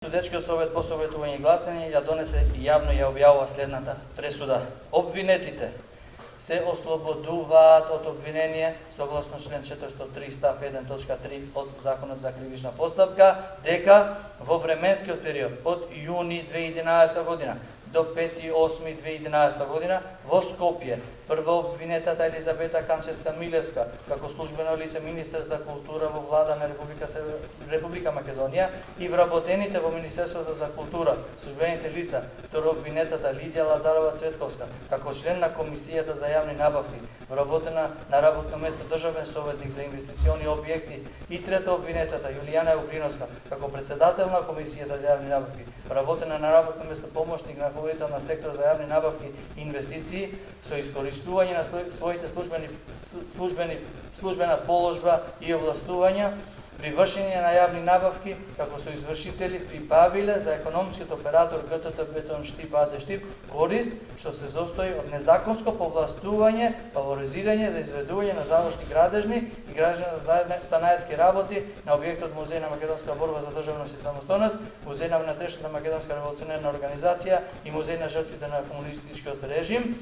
Судечкиот совет по советување и гласање ја донесе и јавно ја објавува следната пресуда. Обвинетите се ослободуваат од обвинение согласно член 403 став 1 точка 3 од Законот за кривична постапка дека во временскиот период од јуни 2011 година до 5.8.2011 година во Скопје прво обвинетата Елизабета Канчевска-Милевска како службено лице министер за култура во влада на Република Македонија и вработените во Министерството за култура службените лица, второ обвинетата Лидија Лазарова Цветковска како член на Комисијата за јавни набавки, вработена на работно место државен советник за инвестициони објекти и трето обвинетата Јулијана Угриновска како председател на Комисијата за јавни набавки, вработена на работно место помошник на ръководител на сектор за јавни набавки и инвестиции со искористување на своите службена положба и овластувања при вршење на јавни набавки како со извршители прибавиле за економскиот оператор ГТТ Бетон Штип АД Штип корист што се состои од незаконско повластување, фаворизирање за изведување на залошни градежни и градежни станајатски работи на објектот Музеј на македонска борба за државност и самостојност, Музеј на внатрешната македонска револуционерна организација и Музеј на жртвите на комунистичкиот режим